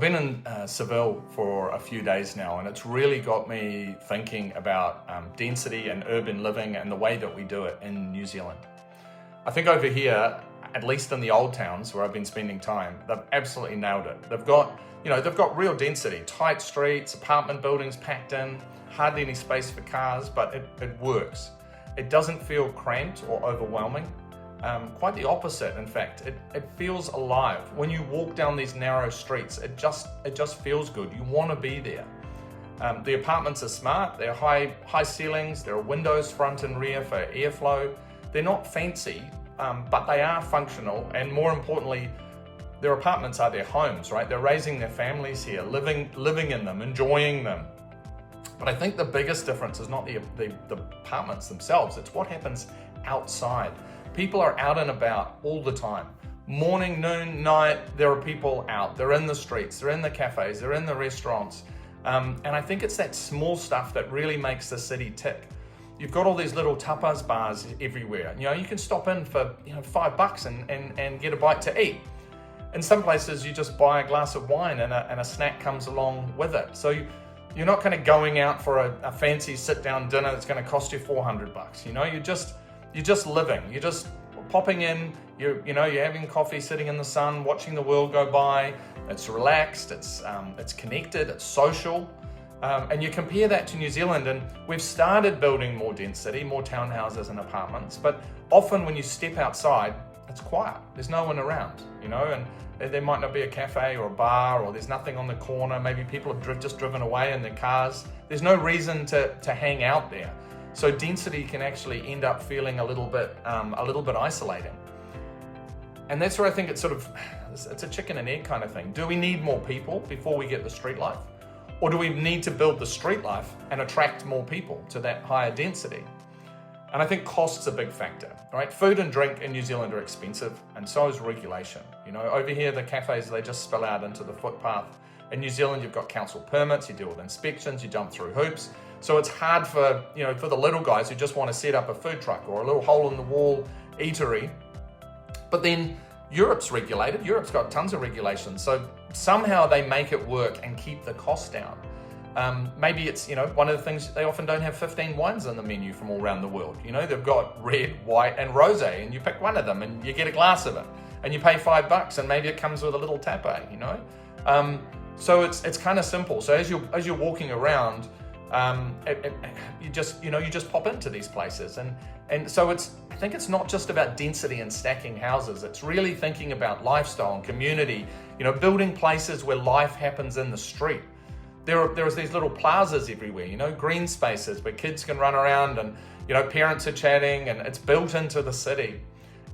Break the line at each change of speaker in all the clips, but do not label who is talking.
been in Seville for a few days now, and it's really got me thinking about density and urban living and the way that we do it in New Zealand. I think over here, at least in the old towns where I've been spending time, they've absolutely nailed it. They've got real density, tight streets, apartment buildings packed in, hardly any space for cars, but it works. It doesn't feel cramped or overwhelming. Quite the opposite, in fact. It feels alive. When you walk down these narrow streets, it just feels good. You want to be there. The apartments are smart. They're high ceilings. There are windows front and rear for airflow. They're not fancy, but they are functional. And more importantly, their apartments are their homes, right? They're raising their families here, living in them, enjoying them. But I think the biggest difference is not the apartments themselves. It's what happens outside. People are out and about all the time. Morning, noon, night, there are people out. They're in the streets, they're in the cafes, they're in the restaurants. And I think it's that small stuff that really makes the city tick. You've got all these little tapas bars everywhere. You can stop in for $5 and get a bite to eat. In some places, you just buy a glass of wine and a snack comes along with it. So you're not kind of going out for a fancy sit-down dinner that's going to cost you $400. You're just living. You're just popping in. You're having coffee, sitting in the sun, watching the world go by. It's relaxed. It's connected. It's social. And you compare that to New Zealand, and we've started building more density, more townhouses and apartments. But often when you step outside, it's quiet. There's no one around, and there might not be a cafe or a bar, or there's nothing on the corner. Maybe people have just driven away in their cars. There's no reason to hang out there. So density can actually end up feeling a little bit isolating. And that's where I think it's a chicken and egg kind of thing. Do we need more people before we get the street life? Or do we need to build the street life and attract more people to that higher density? And I think cost's a big factor, right? Food and drink in New Zealand are expensive, and so is regulation. Over here, the cafes, they just spill out into the footpath. In New Zealand, you've got council permits, you deal with inspections, you jump through hoops. So it's hard for the little guys who just want to set up a food truck or a little hole-in-the-wall eatery. But then Europe's regulated. Europe's got tons of regulations. So somehow they make it work and keep the cost down. Maybe it's, one of the things, they often don't have 15 wines on the menu from all around the world. They've got red, white, and rosé, and you pick one of them and you get a glass of it. And you pay $5, and maybe it comes with a little tape, So it's kind of simple. So as you're walking around, you just pop into these places, and so I think it's not just about density and stacking houses. It's really thinking about lifestyle and community. Building places where life happens in the street. There's these little plazas everywhere. Green spaces where kids can run around, and parents are chatting, and it's built into the city.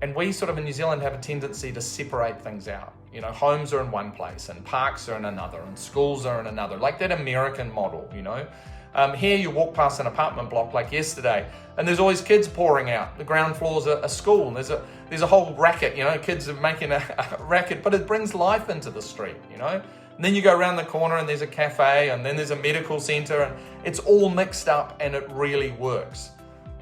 And we in New Zealand have a tendency to separate things out. Homes are in one place, and parks are in another, and schools are in another, like that American model. Here you walk past an apartment block like yesterday, and there's always kids pouring out. The ground floor's a school, and there's a whole racket. Kids are making a racket, but it brings life into the street. And then you go around the corner, and there's a cafe, and then there's a medical center, and it's all mixed up, and it really works.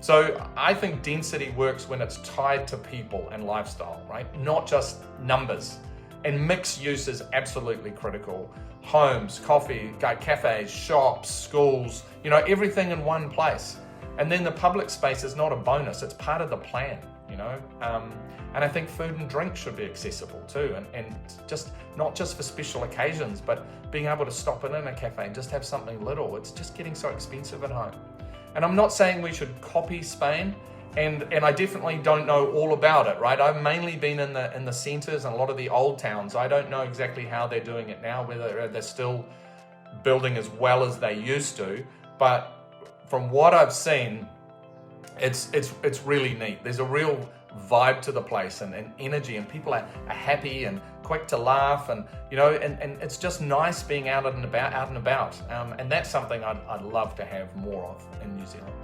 So I think density works when it's tied to people and lifestyle, right? Not just numbers. And mixed use is absolutely critical. Homes, coffee, cafes, shops, schools, everything in one place. And then the public space is not a bonus, it's part of the plan, And I think food and drink should be accessible too. And just not just for special occasions, but being able to stop in a cafe and just have something little. It's just getting so expensive at home. And I'm not saying we should copy Spain, and I definitely don't know all about it, right? I've mainly been in the centers and a lot of the old towns. I don't know exactly how they're doing it now, whether they're still building as well as they used to. But from what I've seen, it's really neat. There's a real vibe to the place and energy, and people are happy and quick to laugh, and and it's just nice being out and about. And that's something I'd love to have more of in New Zealand.